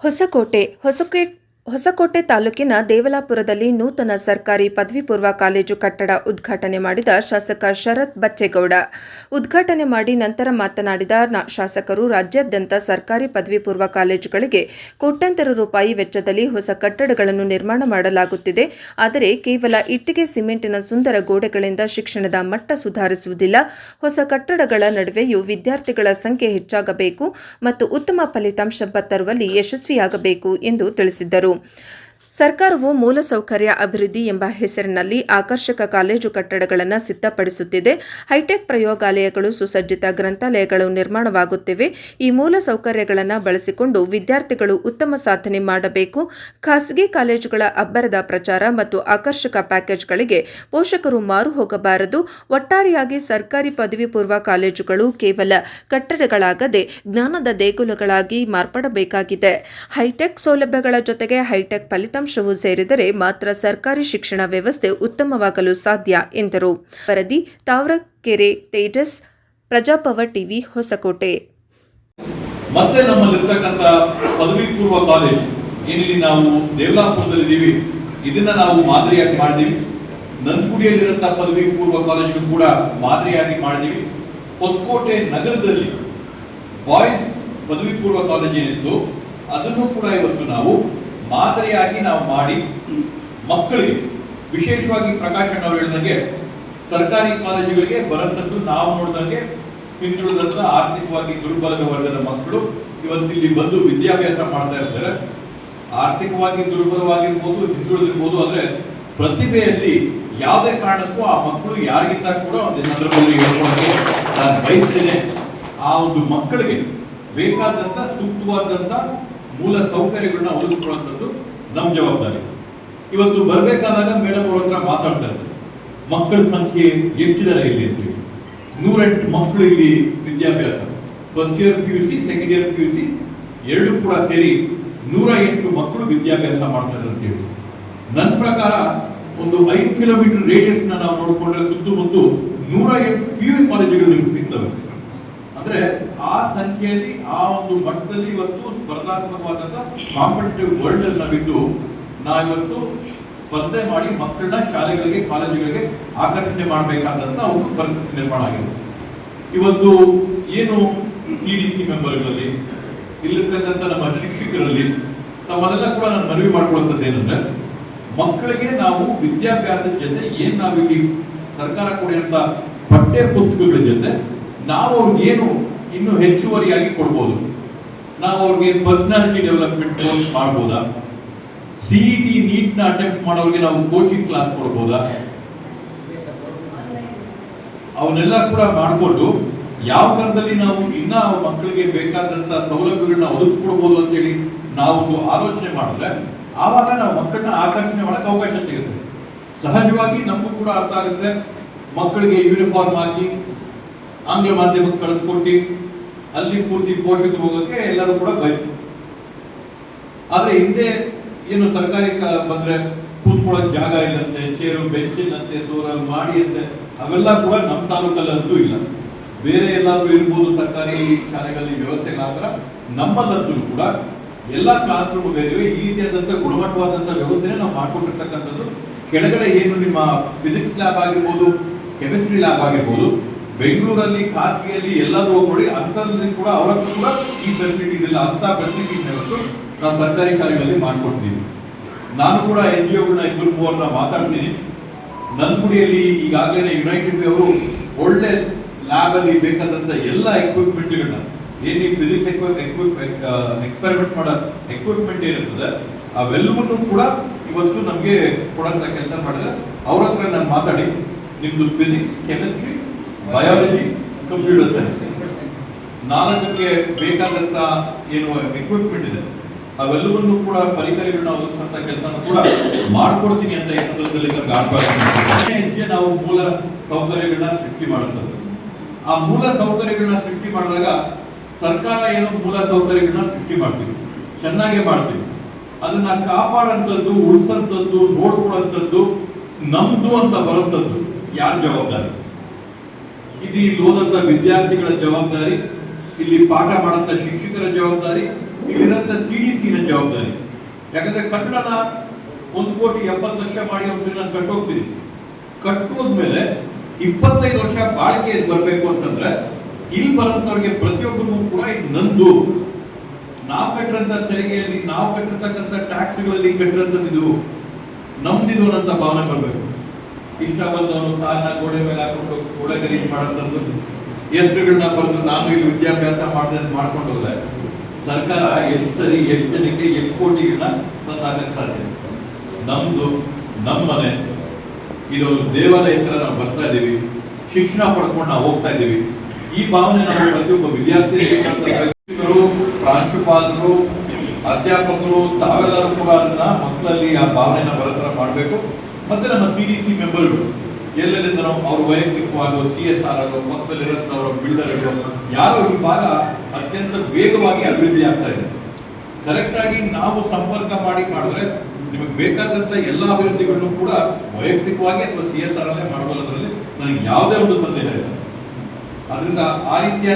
ಹೊಸಕೋಟೆ ತಾಲೂಕಿನ ದೇವಲಾಪುರದಲ್ಲಿ ನೂತನ ಸರ್ಕಾರಿ ಪದವಿ ಪೂರ್ವ ಕಾಲೇಜು ಕಟ್ಟಡ ಉದ್ಘಾಟನೆ ಮಾಡಿದ ಶಾಸಕ ಶರತ್ ಬಚ್ಚೇಗೌಡ. ಉದ್ಘಾಟನೆ ಮಾಡಿ ನಂತರ ಮಾತನಾಡಿದ ಶಾಸಕರು, ರಾಜ್ಯಾದ್ಯಂತ ಸರ್ಕಾರಿ ಪದವಿ ಪೂರ್ವ ಕಾಲೇಜುಗಳಿಗೆ ಕೋಟ್ಯಾಂತರ ರೂಪಾಯಿ ವೆಚ್ಚದಲ್ಲಿ ಹೊಸ ಕಟ್ಟಡಗಳನ್ನು ನಿರ್ಮಾಣ ಮಾಡಲಾಗುತ್ತಿದೆ. ಆದರೆ ಕೇವಲ ಇಟ್ಟಿಗೆ ಸಿಮೆಂಟಿನ ಸುಂದರ ಗೋಡೆಗಳಿಂದ ಶಿಕ್ಷಣದ ಮಟ್ಟ ಸುಧಾರಿಸುವುದಿಲ್ಲ. ಹೊಸ ಕಟ್ಟಡಗಳ ನಡುವೆಯೂ ವಿದ್ಯಾರ್ಥಿಗಳ ಸಂಖ್ಯೆ ಹೆಚ್ಚಾಗಬೇಕು ಮತ್ತು ಉತ್ತಮ ಫಲಿತಾಂಶ ತರುವಲ್ಲಿ ಯಶಸ್ವಿಯಾಗಬೇಕು ಎಂದು ತಿಳಿಸಿದ್ದರು. ಸರ್ಕಾರವು ಮೂಲಸೌಕರ್ಯ ಅಭಿವೃದ್ಧಿ ಎಂಬ ಹೆಸರಿನಲ್ಲಿ ಆಕರ್ಷಕ ಕಾಲೇಜು ಕಟ್ಟಡಗಳನ್ನು ಸಿದ್ಧಪಡಿಸುತ್ತಿದೆ. ಹೈಟೆಕ್ ಪ್ರಯೋಗಾಲಯಗಳು, ಸುಸಜ್ಜಿತ ಗ್ರಂಥಾಲಯಗಳು ನಿರ್ಮಾಣವಾಗುತ್ತಿವೆ. ಈ ಮೂಲಸೌಕರ್ಯಗಳನ್ನು ಬಳಸಿಕೊಂಡು ವಿದ್ಯಾರ್ಥಿಗಳು ಉತ್ತಮ ಸಾಧನೆ ಮಾಡಬೇಕು. ಖಾಸಗಿ ಕಾಲೇಜುಗಳ ಅಬ್ಬರದ ಪ್ರಚಾರ ಮತ್ತು ಆಕರ್ಷಕ ಪ್ಯಾಕೇಜ್ಗಳಿಗೆ ಪೋಷಕರು ಮಾರು ಹೋಗಬಾರದು. ಒಟ್ಟಾರೆಯಾಗಿ ಸರ್ಕಾರಿ ಪದವಿ ಪೂರ್ವ ಕಾಲೇಜುಗಳು ಕೇವಲ ಕಟ್ಟಡಗಳಾಗದೆ ಜ್ಞಾನದ ದೇಗುಲಗಳಾಗಿ ಮಾರ್ಪಡಬೇಕಾಗಿದೆ. ಹೈಟೆಕ್ ಸೌಲಭ್ಯಗಳ ಜೊತೆಗೆ ಹೈಟೆಕ್ ಫಲಿತಾಂಶವೂ ಸೇರಿದರೆ ಮಾತ್ರ ಸರ್ಕಾರಿ ಶಿಕ್ಷಣ ವ್ಯವಸ್ಥೆ ಉತ್ತಮವಾಗಲು ಸಾಧ್ಯ ಎಂದರು. ವರದಿ ತಾವರಕೆರೆ ತೇಜಸ್, ಪ್ರಜಾಪವರ್ ಟಿವಿ, ಹೊಸಕೋಟೆ. ಮತ್ತೆ ನಮ್ಮಲ್ಲಿರ್ತಕ್ಕಂಥ ಪದವಿ ಪೂರ್ವ ಕಾಲೇಜ್ ಏನಿಲ್ಲಿ ನಾವು ದೇವಲಾಪುರದಲ್ಲಿದ್ದೀವಿ, ಇದನ್ನ ನಾವು ಮಾದರಿಯಾಗಿ ಮಾಡಿದೀವಿ. ನಂದಗುಡಿಯಲ್ಲಿರುವಂತಹ ಪದವಿ ಪೂರ್ವ ಕಾಲೇಜು ಕೂಡ ಮಾದರಿಯಾಗಿ ಮಾಡಿದೀವಿ. ಹೊಸಕೋಟೆ ನಗರದಲ್ಲಿ ಬಾಯ್ಸ್ ಪದವಿ ಪೂರ್ವ ಕಾಲೇಜ್ ಏನಿತ್ತು ಅದನ್ನು ಕೂಡ ಇವತ್ತು ನಾವು ಮಾದರಿಯಾಗಿ ನಾವು ಮಾಡಿ ಮಕ್ಕಳಿಗೆ, ವಿಶೇಷವಾಗಿ ಪ್ರಕಾಶ್ ಅವರು ಹೇಳಿದಂಗೆ ಸರ್ಕಾರಿ ಕಾಲೇಜುಗಳಿಗೆ ಬರಂತದ್ದು ನಾವು ನೋಡಿದಂಗೆ ಹಿಂದುಳಿದಂತ ಆರ್ಥಿಕವಾಗಿ ದುರ್ಬಲದ ವರ್ಗದ ಮಕ್ಕಳು ಇವತ್ತಿಲ್ಲಿ ಬಂದು ವಿದ್ಯಾಭ್ಯಾಸ ಮಾಡ್ತಾ ಇರ್ತಾರೆ. ಆರ್ಥಿಕವಾಗಿ ದುರ್ಬಲವಾಗಿರ್ಬೋದು, ಹಿಂದುಳಿದಿರ್ಬೋದು, ಆದ್ರೆ ಪ್ರತಿಭೆಯಲ್ಲಿ ಯಾವುದೇ ಕಾರಣಕ್ಕೂ ಆ ಮಕ್ಕಳು ಯಾರಿಗಿಂತ ಕೂಡ ಒಂದು ಸಂದರ್ಭದಲ್ಲಿ ಹೇಳ್ಕೊಳ್ಳೋಕೆ ನಾನು ಬಯಸ್ತೇನೆ. ಆ ಒಂದು ಮಕ್ಕಳಿಗೆ ಬೇಕಾದಂತ ಸೂಕ್ತವಾದಂತ ಮೂಲ ಸೌಕರ್ಯಗಳನ್ನ ಒದಗಿಸ್ಕೊಳ್ಳುವಂಥದ್ದು ನಮ್ಮ ಜವಾಬ್ದಾರಿ. ಇವತ್ತು ಬರಬೇಕಾದಾಗ ಮೇಡಮ್ ಅವ್ರ ಹತ್ರ ಮಾತಾಡ್ತಾ ಇದ್ದಾರೆ, ಮಕ್ಕಳ ಸಂಖ್ಯೆ ಎಷ್ಟಿದ್ದಾರೆ ಇಲ್ಲಿ ಅಂತೇಳಿ. 108 ಮಕ್ಕಳು ಇಲ್ಲಿ ವಿದ್ಯಾಭ್ಯಾಸ, first year PUC, second year PUC ಎರಡು ಕೂಡ ಸೇರಿ 108 ಮಕ್ಕಳು ವಿದ್ಯಾಭ್ಯಾಸ ಮಾಡ್ತಾ ಇದ್ದಾರೆ ಅಂತೇಳಿ. ನನ್ನ ಪ್ರಕಾರ ಒಂದು 5 ಕಿಲೋಮೀಟರ್ ರೇಡಿಯಸ್ ನಾವು ನೋಡಿಕೊಂಡ್ರೆ ಸುತ್ತಮುತ್ತ 108 PU ಕಾಲೇಜುಗಳು ನಿಮ್ಗೆ ಸಿಗ್ತವೆ. ಅಂದ್ರೆ ಆ ಸಂಖ್ಯೆಯಲ್ಲಿ, ಆ ಒಂದು ಮಟ್ಟದಲ್ಲಿ ಇವತ್ತು ಸ್ಪರ್ಧಾತ್ಮಕವಾದಂತ ಕಾಂಪಿಟೇಟಿವ್ ವರ್ಲ್ಡ್ ನಾವಿದ್ದು ನಾವಿವತ್ತು ಸ್ಪರ್ಧೆ ಮಾಡಿ ಮಕ್ಕಳನ್ನ ಶಾಲೆಗಳಿಗೆ, ಕಾಲೇಜುಗಳಿಗೆ ಆಕರ್ಷಣೆ ಮಾಡಬೇಕಾದಂತ ಒಂದು ಪರಿಸ್ಥಿತಿ ನಿರ್ಮಾಣ ಆಗಿದೆ. ಇವತ್ತು ಏನು CDC ಮೆಂಬರ್ಗಳಲ್ಲಿ, ಇಲ್ಲಿರ್ತಕ್ಕಂಥ ನಮ್ಮ ಶಿಕ್ಷಕರಲ್ಲಿ ತಮ್ಮನ್ನೆಲ್ಲ ಕೂಡ ನಾನು ಮನವಿ ಮಾಡ್ಕೊಳ್ಳುವಂಥದ್ದು ಏನಂದ್ರೆ, ಮಕ್ಕಳಿಗೆ ನಾವು ವಿದ್ಯಾಭ್ಯಾಸದ ಜೊತೆ ಏನ್ ನಾವಿಲ್ಲಿ ಸರ್ಕಾರ ಕೊಡುವಂತ ಪಠ್ಯ ಪುಸ್ತಕಗಳ ಜೊತೆ ನಾವು ಅವ್ರಿಗೆ ಏನು ಇನ್ನು ಹೆಚ್ಚುವರಿಯಾಗಿ ಕೊಡ್ಬೋದು. ನಾವು ಅವ್ರಿಗೆ ಪರ್ಸನಾಲಿಟಿ ಡೆವಲಪ್ಮೆಂಟ್ ಕೋರ್ಸ್ ಮಾಡ್ಬೋದಾ, CET ನೀಟ್ ನ ಅಟೆಂಪ್ಟ್ ಮಾಡೋರಿಗೆ ನಾವು ಕೋಚಿಂಗ್ ಕ್ಲಾಸ್ ಕೊಡ್ಬೋದಾ, ಅವನ್ನೆಲ್ಲ ಕೂಡ ಮಾಡಿಕೊಂಡು ಯಾವ ಥರದಲ್ಲಿ ನಾವು ಇನ್ನ ಮಕ್ಕಳಿಗೆ ಬೇಕಾದಂತ ಸೌಲಭ್ಯಗಳನ್ನ ಒದಗಿಸ್ಕೊಡ್ಬೋದು ಅಂತೇಳಿ ನಾವೊಂದು ಆಲೋಚನೆ ಮಾಡಿದ್ರೆ ಆವಾಗ ನಾವು ಮಕ್ಕಳನ್ನ ಆಕರ್ಷಣೆ ಮಾಡಕ್ಕೆ ಅವಕಾಶ ಸಿಗುತ್ತೆ. ಸಹಜವಾಗಿ ನಮಗೂ ಕೂಡ ಅರ್ಥ ಆಗುತ್ತೆ, ಮಕ್ಕಳಿಗೆ ಯೂನಿಫಾರ್ಮ್ ಹಾಕಿ ಆಂಗ್ಲ ಮಾಧ್ಯಮಕ್ಕೆ ಕಳಿಸ್ಕೊಟ್ಟು ಅಲ್ಲಿ ಪೂರ್ತಿ ಪೋಷಕರು ಹೋಗೋಕೆ ಎಲ್ಲರೂ ಕೂಡ ಬಯಸ್ತಾರೆ. ಆದ್ರೆ ಹಿಂದೆ ಏನು ಸರ್ಕಾರಿ ಬಂದ್ರೆ ಕೂತ್ಕೊಳ್ಳೋಕೆ ಜಾಗ ಇಲ್ಲಂತೆ, ಚೇರು ಬೆಂಚ್ ಇಲ್ಲಂತೆ, ಸೋರಲ್ ಮಾಡಿ ಅಂತೆ, ಅವೆಲ್ಲ ಕೂಡ ನಮ್ಮ ತಾಲೂಕಲ್ಲಂತೂ ಇಲ್ಲ. ಬೇರೆ ಎಲ್ಲಾದ್ರೂ ಇರ್ಬೋದು ಸರ್ಕಾರಿ ಶಾಲೆಗಳಲ್ಲಿ ವ್ಯವಸ್ಥೆಗಳಾದ್ರ, ನಮ್ಮಲ್ಲಂತೂ ಕೂಡ ಎಲ್ಲ ಕ್ಲಾಸ್ ರೂಮ್ ಬೇರೆ ಈ ರೀತಿಯಾದಂತ ಗುಣಮಟ್ಟವಾದಂತ ವ್ಯವಸ್ಥೆನ ನಾವು ಮಾಡ್ಕೊಂಡಿರ್ತಕ್ಕಂಥದ್ದು. ಕೆಳಗಡೆ ಏನು ನಿಮ್ಮ ಫಿಸಿಕ್ಸ್ ಲ್ಯಾಬ್ ಆಗಿರ್ಬೋದು, ಕೆಮಿಸ್ಟ್ರಿ ಲ್ಯಾಬ್ ಆಗಿರ್ಬೋದು, ಬೆಂಗಳೂರಲ್ಲಿ ಖಾಸಗಿಯಲ್ಲಿ ಎಲ್ಲರೂ ಹೋಗಿ ನೋಡಿ, ಅಂತಲ್ಲಿ ಕೂಡ ಅವರದ್ದು ಕೂಡ ಈ ಫೆಸಿಲಿಟೀಸ್ ಇಲ್ಲ. ಅಂತ ಫೆಸಿಲಿಟೀಸ್ ನಾವು ಸರ್ಕಾರಿ ಶಾಲೆಗಳಲ್ಲಿ ಮಾಡ್ಕೊಡ್ತೀವಿ. ನಾನು ಕೂಡ NGOಗಳನ್ನ 2-3 ಮಾತಾಡ್ತೀನಿ. ನಂದಗುಡಿಯಲ್ಲಿ ಈಗಾಗಲೇ ಯುನೈಟೆಡ್ ವೇ ಅವರು ಒಳ್ಳೆ ಲ್ಯಾಬ್ ಅಲ್ಲಿ ಬೇಕಾದಂತ ಎಲ್ಲ ಎಕ್ವಿಪ್ಮೆಂಟ್ಗಳನ್ನ, ಏನಿ ಫಿಸಿಕ್ಸ್ ಎಕ್ಸ್ಪೆರಿಮೆಂಟ್ಸ್ ಮಾಡೋ ಎಕ್ವಿಪ್ಮೆಂಟ್ ಏನಿರ್ತದೆ ಅವೆಲ್ಲವನ್ನೂ ಕೂಡ ಇವತ್ತು ನಮಗೆ ಕೊಡಂತ ಕೆಲಸ ಮಾಡಿದ್ರೆ, ಅವ್ರ ಹತ್ರ ನಾನು ಮಾತಾಡಿ ನಿಮ್ದು physics, chemistry, biology, computer science 4ಕ್ಕೆ ಬೇಕಾದಂತ ಏನು ಎಕ್ವಿಪ್ಮೆಂಟ್ ಇದೆ ಅವೆಲ್ಲವನ್ನೂ ಕೂಡ ಪರಿಕರಗಳನ್ನ ಒದಗಿಸುವಂತ ಕೆಲಸನ ಕೂಡ ಮಾಡ್ಕೊಡ್ತೀನಿ ಅಂತ ಈ ಸಂದರ್ಭದಲ್ಲಿ ನಮ್ಗೆ ಆಶ್ವಾಸನೆ. ಹೆಜ್ಜೆ ನಾವು ಮೂಲ ಸೌಕರ್ಯಗಳನ್ನ ಸೃಷ್ಟಿ ಮಾಡುತ್ತದೆ. ಆ ಮೂಲ ಸೌಕರ್ಯಗಳನ್ನ ಸೃಷ್ಟಿ ಮಾಡಿದಾಗ ಸರ್ಕಾರ ಏನೋ ಮೂಲ ಸೌಕರ್ಯಗಳನ್ನ ಸೃಷ್ಟಿ ಮಾಡ್ತೀವಿ, ಚೆನ್ನಾಗೇ ಮಾಡ್ತೀವಿ. ಅದನ್ನ ಕಾಪಾಡಂತದ್ದು, ಉಳಿಸಂತದ್ದು, ನೋಡ್ಕೊಳ್ಳುವಂಥದ್ದು ನಮ್ದು ಅಂತ ಬರುವಂಥದ್ದು ಯಾರ ಜವಾಬ್ದಾರಿ? ಇದು ಇಲ್ಲಿ ಓದಂತ ವಿದ್ಯಾರ್ಥಿಗಳ ಜವಾಬ್ದಾರಿ, ಇಲ್ಲಿ ಪಾಠ ಮಾಡಂತ ಶಿಕ್ಷಕರ ಜವಾಬ್ದಾರಿ, ಇಲ್ಲಿರಂತ CDC ಜವಾಬ್ದಾರಿ. ಯಾಕಂದ್ರೆ ಕಟ್ಟಡನ 1,70,00,000 ಮಾಡಿ ಒಂದ್ಸರಿ ನಾನು ಕಟ್ಟೋಗ್ತೀನಿ. ಕಟ್ಟೋದ್ಮೇಲೆ 25 ವರ್ಷ ಬಾಳಿಕೆ ಬರಬೇಕು ಅಂತಂದ್ರೆ ಇಲ್ಲಿ ಬರೋಂಥವ್ರಿಗೆ ಪ್ರತಿಯೊಬ್ಬರಿಗೂ ಕೂಡ ಇದು ನಂದು, ನಾವು ಕಟ್ಟಿರಂತ ತೆರಿಗೆಯಲ್ಲಿ, ನಾವು ಕಟ್ಟಿರ್ತಕ್ಕಂಥ ಟ್ಯಾಕ್ಸ್ಗಳಲ್ಲಿ ಕಟ್ಟಿರಂಥದ್ದು ಇದು ನಮ್ದಿದು ಅನ್ನೋ ಭಾವನೆ ಬರಬೇಕು. ಇಷ್ಟ ಬಂದವನು ಕಾಲನ್ನ ಗೋಡೆ ಮೇಲೆ ಹಾಕೊಂಡು ಗೋಡೆ ಗಲೀಜ್ ಮಾಡಂತದ್ದು, ಹೆಸರುಗಳನ್ನ ಬರೆದು ನಾನು ಇಲ್ಲಿ ವಿದ್ಯಾಭ್ಯಾಸ ಮಾಡಿದೆ ಅಂತ ಮಾಡ್ಕೊಂಡು ಹೋದ್ರೆ ಸರ್ಕಾರ ಎಷ್ಟು ಸರಿ, ಎಷ್ಟು ಜನಕ್ಕೆ, ಎಷ್ಟು ಕೋಟಿಗಳನ್ನ ತಂದಾಗಕ್ಕೆ ಸಾಧ್ಯ? ನಮ್ದು, ನಮ್ಮ ಮನೆ, ಇದೊಂದು ದೇವಾಲಯ ತರ ನಾವು ಬರ್ತಾ ಇದ್ದೀವಿ, ಶಿಕ್ಷಣ ಪಡ್ಕೊಂಡು ನಾವು ಹೋಗ್ತಾ ಇದ್ದೀವಿ. ಈ ಭಾವನೆ ನಾವು ಪ್ರತಿಯೊಬ್ಬ ವಿದ್ಯಾರ್ಥಿ, ಪ್ರಾಂಶುಪಾಲರು, ಅಧ್ಯಾಪಕರು ತಾವೆಲ್ಲರೂ ಕೂಡ ಅದನ್ನ ಮಕ್ಕಳಲ್ಲಿ ಆ ಭಾವನೆನ ಬರೋ ತರ ಮಾಡಬೇಕು. ಮತ್ತೆ ನಮ್ಮ CDC ಮೆಂಬರ್ಗಳು ಎಲ್ಲೆಲ್ಲಿಂದ ನಾವು ಅವ್ರ ವೈಯಕ್ತಿಕವಾಗಿ CSR ಪಕ್ಕದಲ್ಲಿರೋಂಥವ್ರ ಬಿಲ್ಡರ್ಗಳು ಯಾರು ಈ ಭಾಗ ಅತ್ಯಂತ ವೇಗವಾಗಿ ಅಭಿವೃದ್ಧಿ ಆಗ್ತಾ ಇದೆ. ಕರೆಕ್ಟ್ ಆಗಿ ನಾವು ಸಂಪರ್ಕ ಮಾಡಿದ್ರೆ ನಿಮಗೆ ಬೇಕಾದಂತ ಎಲ್ಲ ಅಭಿವೃದ್ಧಿಗಳನ್ನು ಕೂಡ ವೈಯಕ್ತಿಕವಾಗಿ ಅಥವಾ CSR ಅಲ್ಲೇ ಮಾಡ್ಕೊಳ್ಳೋದ್ರಲ್ಲಿ ನನಗೆ ಯಾವುದೇ ಒಂದು ಸಂದೇಹ ಇಲ್ಲ. ಅದರಿಂದ ಆ ರೀತಿಯ